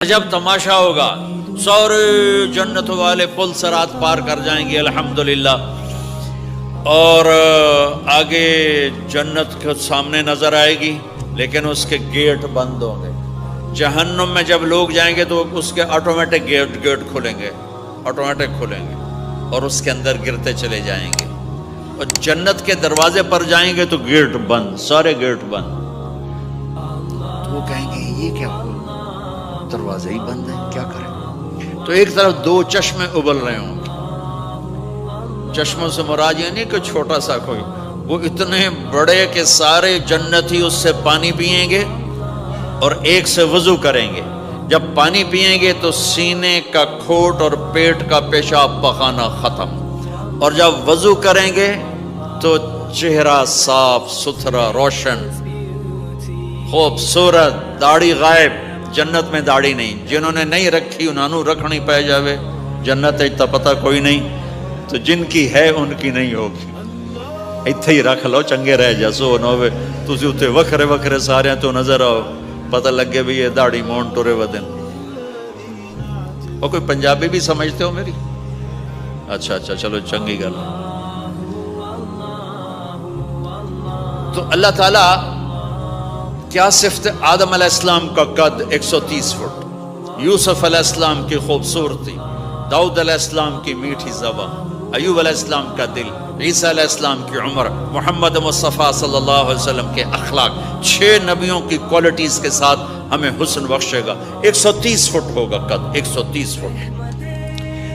جب تماشا ہوگا، سارے جنت والے پل سرات پار کر جائیں گے الحمدللہ، اور آگے جنت کے سامنے نظر آئے گی لیکن اس کے گیٹ بند ہوں گے۔ جہنم میں جب لوگ جائیں گے تو اس کے آٹومیٹک گیٹ کھلیں گے، آٹومیٹک کھلیں گے اور اس کے اندر گرتے چلے جائیں گے، اور جنت کے دروازے پر جائیں گے تو گیٹ بند، سارے گیٹ بند۔ تو وہ کہیں گے یہ کیا ہوا، دروازے ہی بند ہیں، کیا کریں؟ تو ایک طرف دو چشمے ابل رہے ہوں گے، چشموں سے مراد یہ نہیں کہ چھوٹا سا کوئی، وہ اتنے بڑے کہ سارے جنتی اس سے پانی پئیں گے اور ایک سے وضو کریں گے۔ جب پانی پئیں گے تو سینے کا کھوٹ اور پیٹ کا پیشاب پخانہ ختم، اور جب وضو کریں گے تو چہرہ صاف ستھرا روشن خوبصورت، داڑھی غائب۔ جنت میں داڑھی نہیں، جنہوں نے نہیں رکھی انہوں نے رکھنی پہ جاوے، جنت تا پتہ کوئی نہیں، تو جن کی ہے ان کی نہیں ہوگی۔ ایتھے ہی رکھ لو، چنگے رہ جاسو نہ ہوئے تسی اتنے وکھرے وکھرے سارے تو نظر آؤ، پتہ لگے بھی یہ داڑھی مون ٹورے ودن۔ اور کوئی پنجابی بھی سمجھتے ہو میری؟ اچھا چلو چنگی گل۔ تو اللہ تعالیٰ کیا صفت؟ آدم علیہ السلام کا قد 130 فٹ، یوسف علیہ السلام کی خوبصورتی، داؤد علیہ السلام کی میٹھی زبان، ایوب علیہ السلام کا دل، عیسیٰ علیہ السلام کی عمر، محمد مصطفیٰ صلی اللہ علیہ وسلم کے اخلاق، 6 نبیوں کی کوالٹیز کے ساتھ ہمیں حسن بخشے گا۔ 130 فٹ ہوگا قد، 130 فٹ،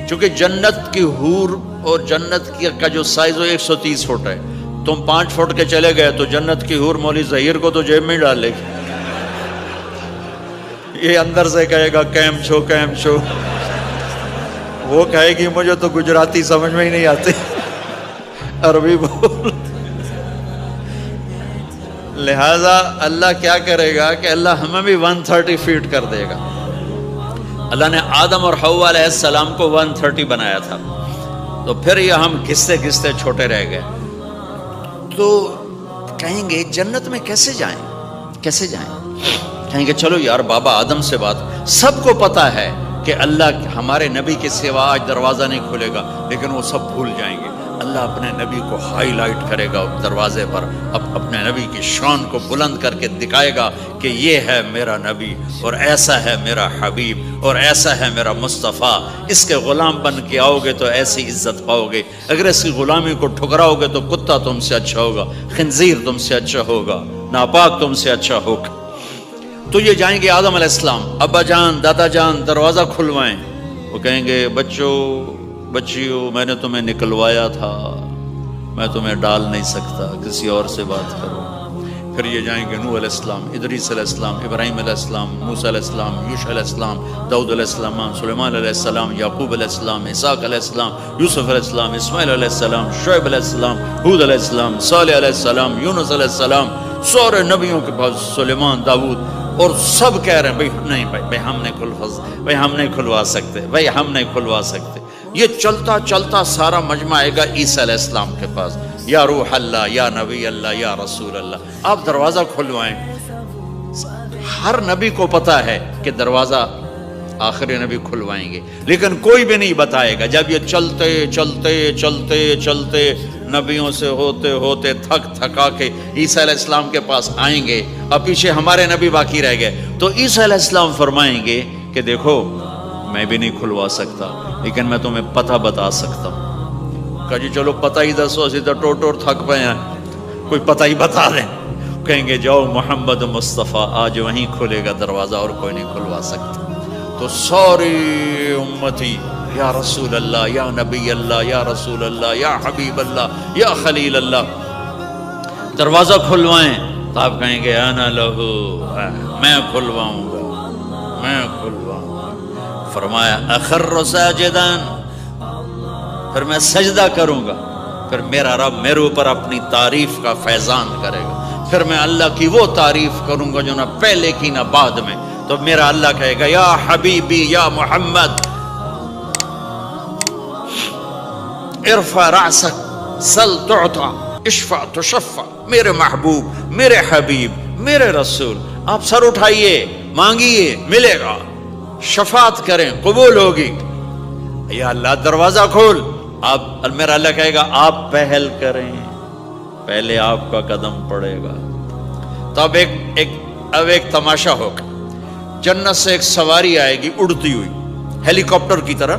چونکہ جنت کی حور اور جنت کا جو سائز ہے 130 فٹ ہے۔ تم 5 فٹ کے چلے گئے تو جنت کی حور مولوی ظہیر کو تو جیب میں ڈال لے گی، یہ اندر سے کہے گا کیم چھو، وہ کہے گی مجھے تو گجراتی سمجھ میں ہی نہیں آتی، عربی بول۔ لہذا اللہ کیا کرے گا کہ اللہ ہمیں بھی 130 فیٹ کر دے گا۔ اللہ نے آدم اور حوا علیہ السلام کو 130 بنایا تھا، تو پھر یہ ہم گھستے گھستے چھوٹے رہ گئے۔ تو کہیں گے جنت میں کیسے جائیں؟ کہیں گے چلو یار بابا آدم سے بات، سب کو پتا ہے کہ اللہ ہمارے نبی کے سوا آج دروازہ نہیں کھلے گا، لیکن وہ سب بھول جائیں گے۔ اللہ اپنے نبی کو ہائی لائٹ کرے گا دروازے پر، اپنے نبی کی شان کو بلند کر کے دکھائے گا کہ یہ ہے میرا نبی، اور ایسا ہے میرا حبیب، اور ایسا ہے میرا مصطفیٰ۔ اس کے غلام بن کے آؤ گے تو ایسی عزت پاؤ گے، اگر اس کی غلامی کو ٹھکراؤ گے تو کتا تم سے اچھا ہوگا، خنزیر تم سے اچھا ہوگا، ناپاک تم سے اچھا ہوگا۔ تو یہ جائیں گے آدم علیہ السلام، ابا جان دادا جان دروازہ کھلوائیں۔ وہ کہیں گے بچیو میں نے تمہیں نکلوایا تھا، میں تمہیں ڈال نہیں سکتا، کسی اور سے بات کرو۔ پھر یہ جائیں گے نوح علیہ السلام، ادریس علیہ السلام، ابراہیم علیہ السلام، موسیٰ علیہ السلام، یوشع علیہ السلام، داؤد علیہ السلام، سلیمان علیہ السلام، یعقوب علیہ السلام، اسحاق علیہ السلام، یوسف علیہ السلام، اسماعیل علیہ السلام، شعیب علیہ السلام، ہود علیہ السلام، صالح علیہ السلام، یونس علیہ السلام، سارے نبیوں کے پاس، سلیمان، داؤد، اور سب کہہ رہے ہیں بھائی نہیں بھائی ہم نہیں کھلوا سکتے۔ یہ چلتا چلتا سارا مجمع آئے گا عیسیٰ علیہ السلام کے پاس، یا روح اللہ، یا نبی اللہ، یا رسول اللہ، آپ دروازہ کھلوائیں۔ ہر نبی کو پتا ہے کہ دروازہ آخری نبی کھلوائیں گے، لیکن کوئی بھی نہیں بتائے گا۔ جب یہ چلتے چلتے چلتے چلتے نبیوں سے ہوتے ہوتے تھکا کے عیسیٰ علیہ السلام کے پاس آئیں گے، اب پیچھے ہمارے نبی باقی رہ گئے، تو عیسیٰ علیہ السلام فرمائیں گے کہ دیکھو میں بھی نہیں کھلوا سکتا، لیکن میں تمہیں پتہ بتا سکتا ہوں۔ کہا جی چلو پتہ ہی دسو، اسی تو ٹور تھک پئے ہیں، کوئی پتہ ہی بتا دیں۔ کہیں گے جاؤ محمد مصطفیٰ، آج وہیں کھلے گا دروازہ، اور کوئی نہیں کھلوا سکتا۔ تو ساری امتی یا رسول اللہ، یا نبی اللہ، یا رسول اللہ، یا حبیب اللہ، یا خلیل اللہ، دروازہ کھلوائیں۔ تو آپ کہیں گے انا لہو، میں کھلواؤں گا۔ فرمایا اخر ساجدان، پھر میں سجدہ کروں گا، پھر میرا رب میرے اوپر اپنی تعریف کا فیضان کرے گا، پھر میں اللہ کی وہ تعریف کروں گا جو نہ پہلے کی نہ بعد میں۔ تو میرا اللہ کہے گا یا حبیبی یا محمد ارفع رأسک سل تعطا اشفع تشفع، میرے محبوب، میرے حبیب، میرے رسول، آپ سر اٹھائیے، مانگیے، ملے گا۔ شفاعت کریں قبول ہوگی. یا اللہ دروازہ کھول. آپ میرا اللہ کہے گا آپ پہل کریں, پہلے آپ کا قدم پڑے گا. تو اب ایک تماشا ہوگا. جنت سے ایک سواری آئے گی اڑتی ہوئی ہیلی کاپٹر کی طرح,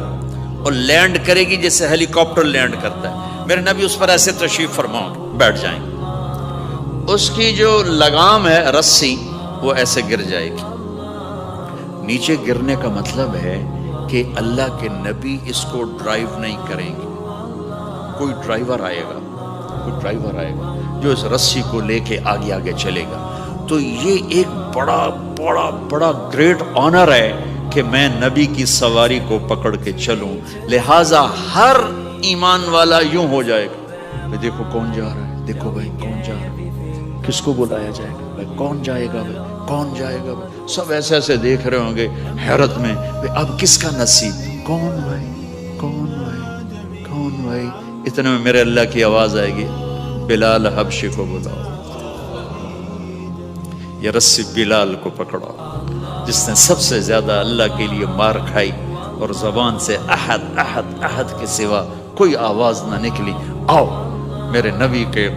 اور لینڈ کرے گی جیسے ہیلی کاپٹر لینڈ کرتا ہے. میرے نبی اس پر ایسے تشریف فرماؤ بیٹھ جائیں گے. اس کی جو لگام ہے رسی وہ ایسے گر جائے گی. نیچے گرنے کا مطلب ہے کہ اللہ کے نبی اس کو ڈرائیو نہیں کریں گے. کوئی ڈرائیور آئے گا جو اس رسی کو لے کے آگے آگے چلے گا. تو یہ ایک بڑا بڑا بڑا گریٹ آنر ہے کہ میں نبی کی سواری کو پکڑ کے چلوں. لہٰذا ہر ایمان والا یوں ہو جائے گا, دیکھو کون جا رہا ہے, دیکھو بھائی کون جا رہا ہے, کس کو بلایا جائے گا, بھائی کون جائے گا, بھائی کون جائے گا. سب ایسے ایسے دیکھ رہے ہوں گے حیرت میں, اب کس کا نصیب, کون بھائی کون بھائی کون بھائی. اتنے میں میرے اللہ کی آواز آئے گی, بلال حبشی کو بلاؤ. یہ رسی بلال کو پکڑو جس نے سب سے زیادہ اللہ کے لیے مار کھائی اور زبان سے احد احد احد کے سوا کوئی آواز نہ نکلی. آؤ میرے نبی کے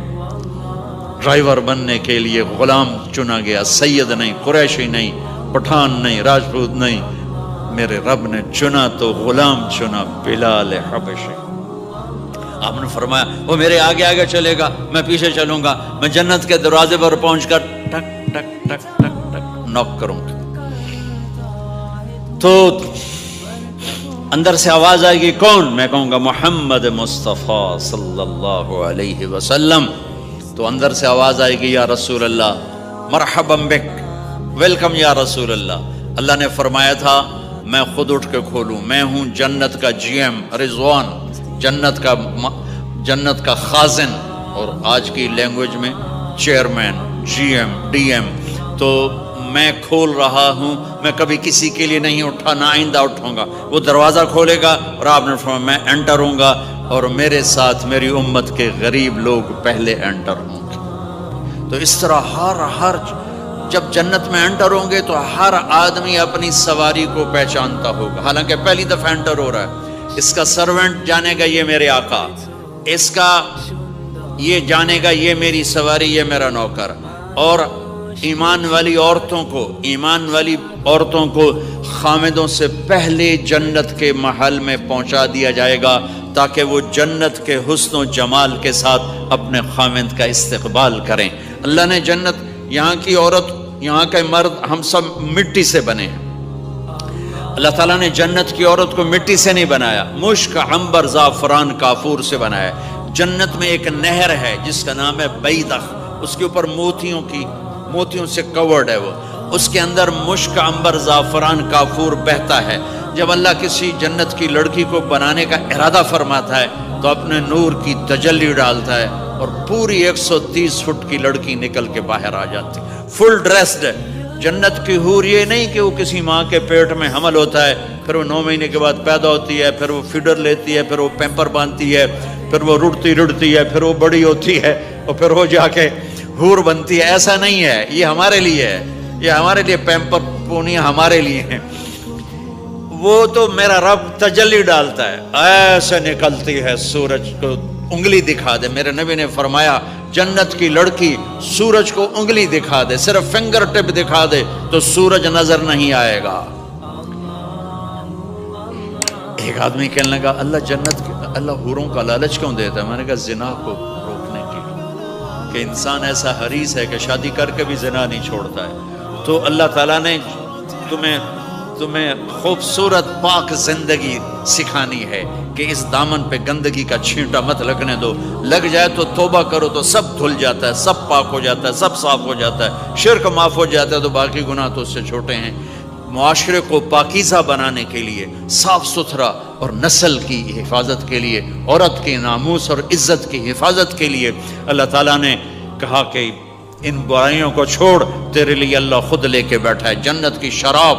ڈرائیور بننے کے لیے غلام چنا گیا. سید نہیں, قریشی نہیں, پٹھان نہیں, راجپوت نہیں, میرے رب نے چنا تو غلام چنا, بلال حبشی. آپ نے فرمایا وہ میرے آگے آگے چلے گا, میں پیچھے چلوں گا, میں جنت کے دروازے پر پہنچ کر ٹک ٹک ٹک ٹک ٹک نوک کروں گا. تو اندر سے آواز آئے گی کون, میں کہوں گا محمد مصطفیٰ صلی اللہ علیہ وسلم. تو اندر سے آواز آئے گی یا رسول اللہ, مرحبا بک, ویلکم یا رسول اللہ. اللہ نے فرمایا تھا میں خود اٹھ کے کھولوں, میں ہوں جنت کا جی ایم رضوان, جنت کا خازن, اور آج کی لینگویج میں chairman, G M, D M. تو میں کھول رہا ہوں, میں کبھی کسی کے لیے نہیں اٹھا, نہ آئندہ اٹھوں گا. وہ دروازہ کھولے گا اور آپ نے فرمایا میں انٹر ہوں گا, اور میرے ساتھ میری امت کے غریب لوگ پہلے انٹر ہوں گے. تو اس طرح ہر جب جنت میں انٹر ہوں گے تو ہر آدمی اپنی سواری کو پہچانتا ہوگا. حالانکہ پہلی دفعہ انٹر ہو رہا ہے. اس کا سرونٹ جانے گا یہ میرے آقا, اس کا یہ جانے گا یہ میری سواری, یہ میرا نوکر. اور ایمان والی عورتوں کو خامدوں سے پہلے جنت کے محل میں پہنچا دیا جائے گا تاکہ وہ جنت کے حسن و جمال کے ساتھ اپنے خامد کا استقبال کریں. اللہ نے جنت, یہاں کی عورت, یہاں کے مرد, ہم سب مٹی سے بنے ہیں. اللہ تعالیٰ نے جنت کی عورت کو مٹی سے نہیں بنایا, مشک, عنبر, زعفران, کافور سے بنایا. جنت میں ایک نہر ہے جس کا نام ہے بیدخ, اس کے اوپر موتیوں سے کورڈ ہے. وہ اس کے اندر مشک, عنبر, زعفران, کافور بہتا ہے. جب اللہ کسی جنت کی لڑکی کو بنانے کا ارادہ فرماتا ہے تو اپنے نور کی تجلی ڈالتا ہے اور پوری 130 فٹ کی لڑکی نکل کے باہر آ جاتی, فل ڈریسڈ. جنت کی حور یہ نہیں کہ وہ کسی ماں کے پیٹ میں حمل ہوتا ہے, پھر وہ 9 مہینے کے بعد پیدا ہوتی ہے, پھر وہ فیڈر لیتی ہے, پھر وہ پیمپر باندھتی ہے, پھر وہ رڑتی ہے, پھر وہ بڑی ہوتی ہے, اور پھر وہ جا کے حور بنتی ہے. ایسا نہیں ہے, یہ ہمارے لیے ہے, یہ ہمارے لیے پیمپر پونیاں ہمارے لیے ہیں. وہ تو میرا رب تجلی ڈالتا ہے, ایسے نکلتی ہے سورج کو انگلی دکھا دے. میرے نبی نے فرمایا جنت کی لڑکی سورج کو انگلی دکھا دے, صرف فنگر ٹپ دکھا دے تو سورج نظر نہیں آئے گا. ایک آدمی کہنے لگا اللہ حوروں کا لالچ کیوں دیتا ہے؟ میں نے کہا زنا کو روکنے کے لیے, کہ انسان ایسا حریص ہے کہ شادی کر کے بھی زنا نہیں چھوڑتا ہے. تو اللہ تعالیٰ نے تمہیں خوبصورت پاک زندگی سکھانی ہے کہ اس دامن پہ گندگی کا چھینٹا مت لگنے دو. لگ جائے تو توبہ کرو تو سب دھل جاتا ہے, سب پاک ہو جاتا ہے, سب صاف ہو جاتا ہے, شرک معاف ہو جاتا ہے, تو باقی گناہ تو اس سے چھوٹے ہیں. معاشرے کو پاکیزہ بنانے کے لیے, صاف ستھرا, اور نسل کی حفاظت کے لیے, عورت کے ناموس اور عزت کی حفاظت کے لیے اللہ تعالیٰ نے کہا کہ ان برائیوں کو چھوڑ, تیرے لیے اللہ خود لے کے بیٹھا ہے جنت کی شراب.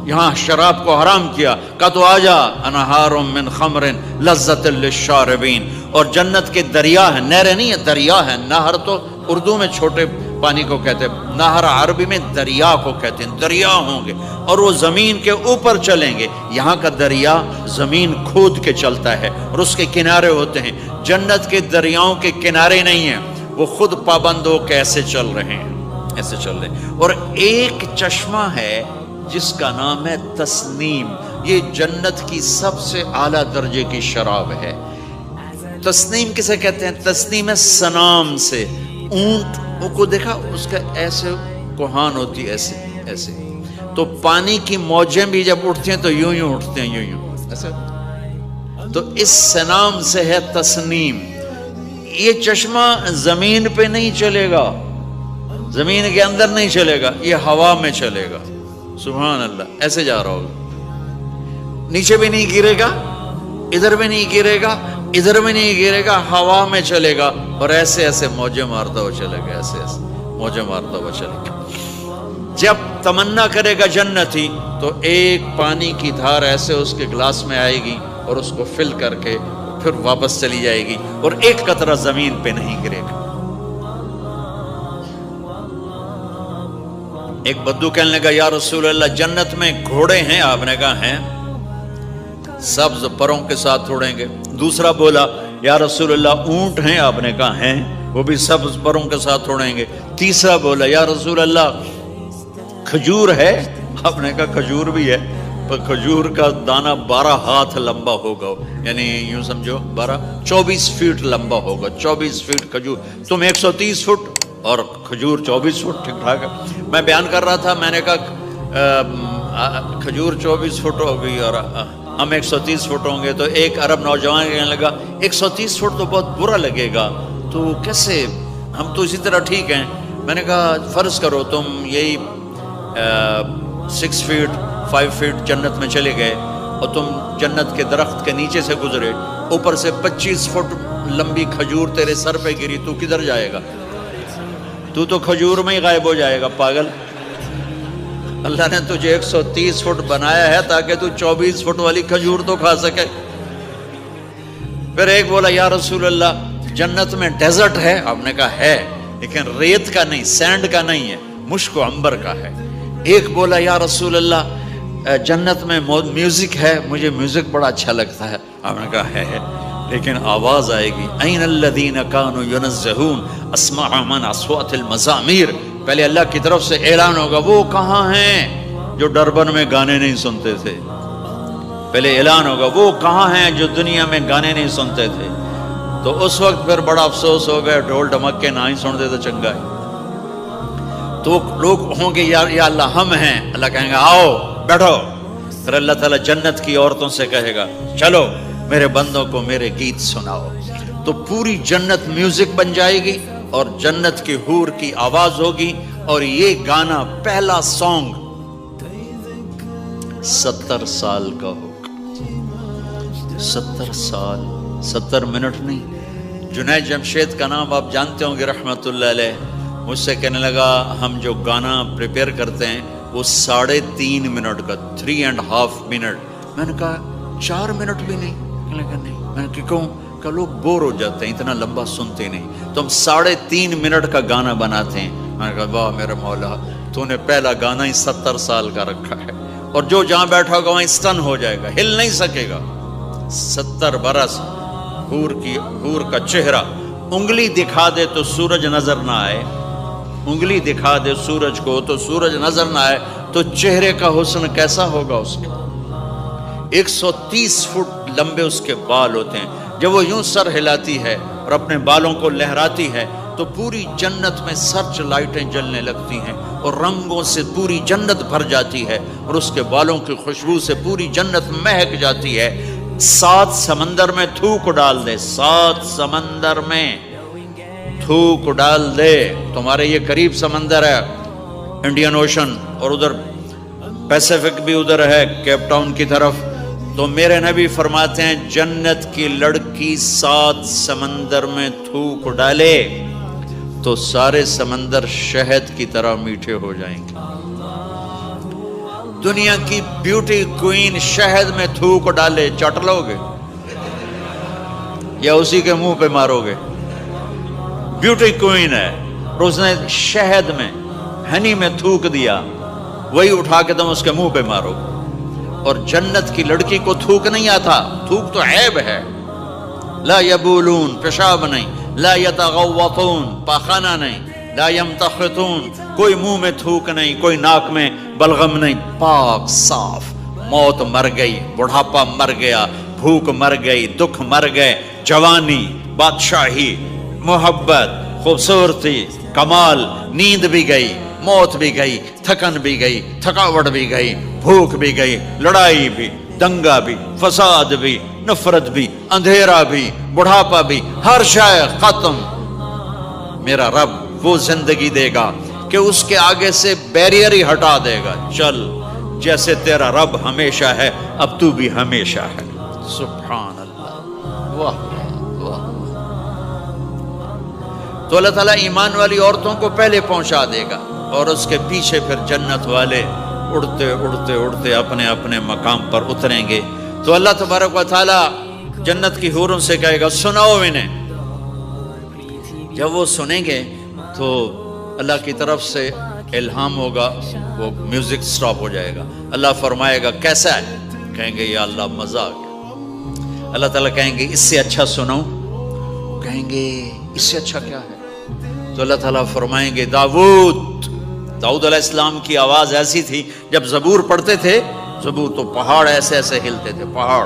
یہاں شراب کو حرام کیا, کہا تو آجا انہار من خمر لذت للشاربین. اور جنت کے دریا ہیں, نہریں نہیں ہیں, دریا ہیں. نہر تو اردو میں چھوٹے پانی کو کہتے ہیں، نہر عربی میں دریا کو کہتے ہیں، دریا ہوں گے اور وہ زمین کے اوپر چلیں گے۔ یہاں کا دریا زمین کھود کے چلتا ہے اور اس کے کنارے ہوتے ہیں۔ جنت کے دریاؤں کے کنارے نہیں ہیں، وہ خود پابند ہو کے ایسے چل رہے ہیں، ایسے چل رہے ہیں۔ اور ایک چشمہ ہے جس کا نام ہے تسنیم، یہ جنت کی سب سے اعلیٰ درجے کی شراب ہے۔ تسنیم کسے کہتے ہیں؟ تسنیم ہے سنام سے، اونٹ کو دیکھا اس کا ایسے کوہان ہوتی ہے، ایسے ایسے، تو پانی کی موجیں بھی جب اٹھتی ہیں تو یوں یوں اٹھتے ہیں، یوں یوں ایسے، تو اس سنام سے ہے تسنیم۔ یہ چشمہ زمین پہ نہیں چلے گا، زمین کے اندر نہیں چلے گا، یہ ہوا میں چلے گا۔ سبحان اللہ، ایسے جا رہا ہوگا، نیچے بھی نہیں گرے گا، ادھر بھی نہیں گرے گا، ادھر میں نہیں گرے گا، ہوا میں چلے گا اور ایسے ایسے موجیں مارتا ہوا چلے گا، ایسے ایسے موجیں مارتا ہوا چلے گا۔ جب تمنا کرے گا جنتی تو ایک پانی کی دھار ایسے اس کے گلاس میں آئے گی اور اس کو فل کر کے پھر واپس چلی جائے گی اور ایک قطرہ زمین پہ نہیں گرے گا۔ ایک بدو کہنے لگا یا رسول اللہ جنت میں گھوڑے ہیں؟ آپ نے کہا ہیں، سبز پروں کے ساتھ اڑیں گے۔ دوسرا بولا یا رسول اللہ اونٹ ہیں؟ آپ نے کہا ہیں، وہ بھی سبز پروں کے ساتھ اڑیں گے۔ تیسرا بولا یا رسول اللہ کھجور ہے؟ آپ نے کہا کھجور بھی ہے، پر کھجور کا دانہ 12 ہاتھ لمبا ہوگا، یعنی یوں سمجھو 24 فٹ لمبا ہوگا، 24 فٹ کھجور، تم 130 فٹ اور کھجور 24 فٹ، ٹھیک ٹھاک ہے۔ میں بیان کر رہا تھا، میں نے کہا کھجور 24 فٹ ہوگی اور ہم 130 فٹ ہوں گے، تو ایک عرب نوجوان کہنے لگا 130 فٹ تو بہت برا لگے گا، تو کیسے، ہم تو اسی طرح ٹھیک ہیں۔ میں نے کہا فرض کرو تم یہی 6 فٹ 5 فٹ جنت میں چلے گئے اور تم جنت کے درخت کے نیچے سے گزرے، اوپر سے 25 فٹ لمبی کھجور تیرے سر پہ گری، تو کدھر جائے گا؟ تو کھجور میں ہی غائب ہو جائے گا، پاگل۔ اللہ نے تجھے 130 فٹ بنایا ہے تاکہ تو 24 فٹ والی کھجور تو کھا سکے۔ پھر ایک بولا یا رسول اللہ جنت میں ڈیزرٹ ہے؟ آپ نے کہا ہے، لیکن ریت کا نہیں، سینڈ کا نہیں ہے، مشک و عنبر کا ہے۔ ایک بولا یا رسول اللہ جنت میں میوزک ہے؟ مجھے میوزک بڑا اچھا لگتا ہے۔ آپ نے کہا ہے، لیکن آواز آئے گی این الذین کانوا ینزہون اسمع من اصوات المزامیر، پہلے اللہ کی طرف سے اعلان ہوگا وہ کہاں ہیں جو ڈربن میں گانے نہیں سنتے تھے، پہلے اعلان ہوگا وہ کہاں ہیں جو دنیا میں گانے نہیں سنتے تھے، تو اس وقت پھر بڑا افسوس ہوگا، ڈھول ڈھمکے نہ ہی سنتے تو چنگا ہے۔ تو لوگ ہوں گے یا اللہ ہم ہیں، اللہ کہیں گا آؤ بیٹھو، پھر اللہ تعالیٰ جنت کی عورتوں سے کہے گا چلو میرے بندوں کو میرے گیت سناؤ، تو پوری جنت میوزک بن جائے گی اور جنت کی حور کی آواز ہوگی، اور یہ گانا پہلا سانگ 70 سال کا ہوگا۔ 70 سال، 70 منٹ نہیں۔ جنید جمشید کا نام آپ جانتے ہوں گے رحمت اللہ علیہ، مجھ سے کہنے لگا ہم جو گانا پریپیئر کرتے ہیں وہ 3.5 منٹ کا، 3.5 منٹ۔ میں نے کہا 4 منٹ بھی نہیں؟ کہنے لگا نہیں۔ میں نے کہا کیوں؟ کہ لوگ بور ہو جاتے ہیں، اتنا لمبا سنتے نہیں، تو ہم 3.5 منٹ کا گانا بناتے ہیں۔ میں نے کہا واہ میرے مولا، تو نے پہلا گانا ہی 70 سال کا رکھا ہے، اور جو جہاں بیٹھا ہوگا وہیں اسٹن ہو جائے گا، ہل نہیں سکے گا۔ 70 برس حور کا چہرہ، انگلی دکھا دے تو سورج نظر نہ آئے، انگلی دکھا دے سورج کو تو سورج نظر نہ آئے، تو چہرے کا حسن کیسا ہوگا اس کے؟ 130 فٹ لمبے اس کے بال ہوتے ہیں، جب وہ یوں سر ہلاتی ہے اور اپنے بالوں کو لہراتی ہے تو پوری جنت میں سرچ لائٹیں جلنے لگتی ہیں اور رنگوں سے پوری جنت بھر جاتی ہے، اور اس کے بالوں کی خوشبو سے پوری جنت مہک جاتی ہے۔ 7 سمندر میں تھوک ڈال دے، 7 سمندر میں تھوک ڈال دے، تمہارے یہ قریب سمندر ہے انڈین اوشن، اور ادھر پیسیفک بھی ادھر ہے کیپ ٹاؤن کی طرف، تو میرے نبی فرماتے ہیں جنت کی لڑکی 7 سمندر میں تھوک ڈالے تو سارے سمندر شہد کی طرح میٹھے ہو جائیں گے۔ دنیا کی بیوٹی کوئین شہد میں تھوک ڈالے، چٹ لو گے یا اسی کے منہ پہ مارو گے؟ بیوٹی کوئین ہے، اور اس نے شہد میں ہنی میں تھوک دیا، وہی اٹھا کے تم اس کے منہ پہ مارو۔ اور جنت کی لڑکی کو تھوک نہیں آتا، تھوک تو عیب ہے۔ لا یبولون، پیشاب نہیں، لا یتغوطون، پاخانہ نہیں، لا یمتخطون، کوئی منہ میں تھوک نہیں، کوئی ناک میں بلغم نہیں، پاک صاف۔ موت مر گئی، بڑھاپا مر گیا، بھوک مر گئی، دکھ مر گئے، جوانی، بادشاہی، محبت، خوبصورتی، کمال، نیند بھی گئی، موت بھی گئی، تھکن بھی گئی، تھکاوٹ بھی گئی، بھوک بھی گئی، لڑائی بھی، دنگا بھی، فساد بھی، نفرت بھی، اندھیرا بھی، بڑھاپا بھی، ہر شے ختم۔ میرا رب وہ زندگی دے گا کہ اس کے آگے سے بیریئر ہی ہٹا دے گا، چل جیسے تیرا رب ہمیشہ ہے اب تو بھی ہمیشہ ہے۔ سبحان اللہ، واہ واہ۔ تو اللہ تعالیٰ ایمان والی عورتوں کو پہلے پہنچا دے گا اور اس کے پیچھے پھر جنت والے اڑتے اڑتے اڑتے اپنے اپنے مقام پر اتریں گے۔ تو اللہ تبارک و تعالیٰ جنت کی حوروں سے کہے گا سناؤ انہیں۔ جب وہ سنیں گے تو اللہ کی طرف سے الہام ہوگا، وہ میوزک سٹاپ ہو جائے گا۔ اللہ فرمائے گا کیسا ہے؟ کہیں گے یا اللہ مزہ آ گیا۔ اللہ تعالیٰ کہیں گے اس سے اچھا سناؤں؟ کہیں گے اس سے اچھا کیا ہے؟ تو اللہ تعالیٰ فرمائیں گے داؤد علیہ السلام کی آواز ایسی تھی، جب زبور پڑھتے تھے زبور تو پہاڑ ایسے ایسے ہلتے تھے، پہاڑ۔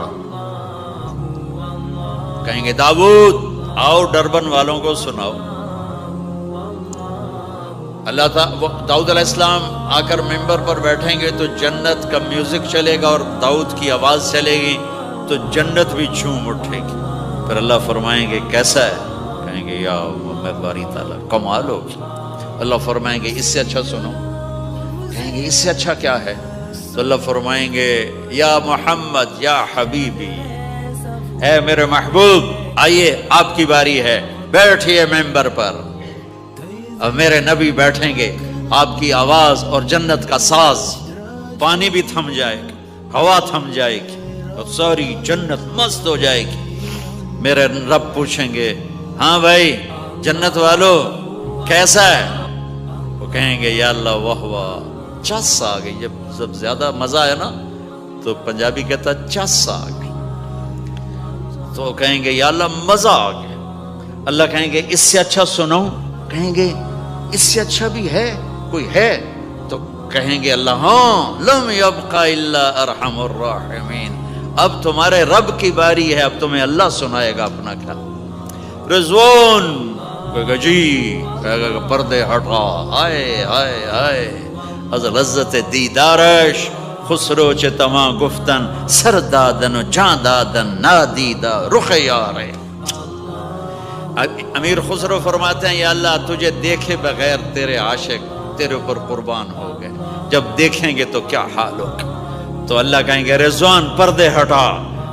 کہیں گے داؤد آؤ ڈربن والوں کو سناؤ۔ اللہ تعالیٰ داؤد علیہ السلام آ کر ممبر پر بیٹھیں گے تو جنت کا میوزک چلے گا اور داؤد کی آواز چلے گی تو جنت بھی جھوم اٹھے گی۔ پھر اللہ فرمائیں گے کیسا ہے؟ کہیں گے یا باری تعالیٰ کمال ہوگی۔ اللہ فرمائیں گے اس سے اچھا سنو۔ کہیں گے اس سے اچھا کیا ہے؟ تو اللہ فرمائیں گے یا محمد یا حبیبی، اے میرے محبوب آئیے آپ کی باری ہے، بیٹھیے ممبر پر۔ اب میرے نبی بیٹھیں گے، آپ کی آواز اور جنت کا ساز، پانی بھی تھم جائے گا، ہوا تھم جائے گی اور ساری جنت مست ہو جائے گی۔ میرے رب پوچھیں گے ہاں بھائی جنت والو کیسا ہے؟ وہ کہیں گے یا اللہ واہ واہ، چس آ گئی۔ جب زیادہ مزہ ہے نا تو پنجابی کہتا چس آ گئی، تو کہیں گے یا اللہ مزہ آ گیا۔ اللہ کہیں گے اس سے اچھا سناؤں؟ کہیں گے اس سے اچھا بھی ہے، کوئی ہے؟ تو کہیں گے اللہ ہاں لم یبقى الا ارحم الراحمین، اب تمہارے رب کی باری ہے، اب تمہیں اللہ سنائے گا اپنا کیا۔ رضوان کہے گا جی، کہے گا پردے ہٹا، آئے آئے آئے از لذت دیدارش خسرو چه تما گفتن سر دادن و جان دادن نادیدہ رخ یارے۔ امیر خسرو فرماتے ہیں یا اللہ تجھے دیکھے بغیر تیرے عاشق تیرے اوپر قربان ہو گئے، جب دیکھیں گے تو کیا حال ہوگا۔ تو اللہ کہیں گے رضوان پردے ہٹا،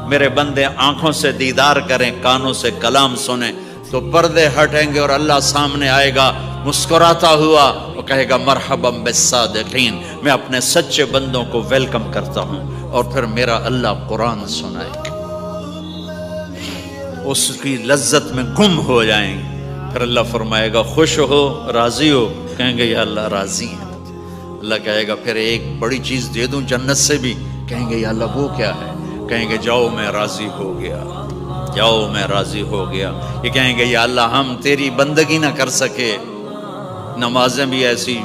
میرے بندے آنکھوں سے دیدار کریں، کانوں سے کلام سنیں، تو پردے ہٹیں گے اور اللہ سامنے آئے گا مسکراتا ہوا، وہ کہے گا مرحبا بالصادقین، میں اپنے سچے بندوں کو ویلکم کرتا ہوں۔ اور پھر میرا اللہ قرآن سنائے گا، اس کی لذت میں گم ہو جائیں گے۔ پھر اللہ فرمائے گا خوش ہو، راضی ہو؟ کہیں گے یا اللہ راضی ہیں۔ اللہ کہے گا پھر ایک بڑی چیز دے دوں جنت سے بھی؟ کہیں گے یا اللہ وہ کیا ہے؟ کہیں گے جاؤ میں راضی ہو گیا، جاؤ میں راضی ہو گیا۔ یہ کہیں گے یا اللہ ہم تیری بندگی نہ کر سکے، نمازیں بھی ایسی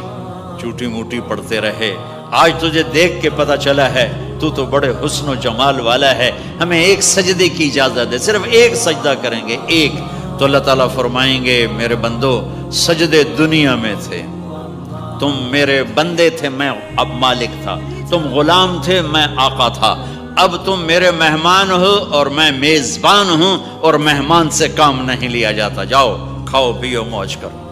چوٹی موٹی پڑھتے رہے، آج تجھے دیکھ کے پتہ چلا ہے تو بڑے حسن و جمال والا ہے، ہمیں ایک سجدے کی اجازت دے، صرف ایک سجدہ کریں گے، ایک۔ تو اللہ تعالیٰ فرمائیں گے میرے بندو سجدے دنیا میں تھے، تم میرے بندے تھے، میں اب مالک تھا، تم غلام تھے، میں آقا تھا، اب تم میرے مہمان ہو اور میں میزبان ہوں، اور مہمان سے کام نہیں لیا جاتا، جاؤ کھاؤ پیو موج کرو۔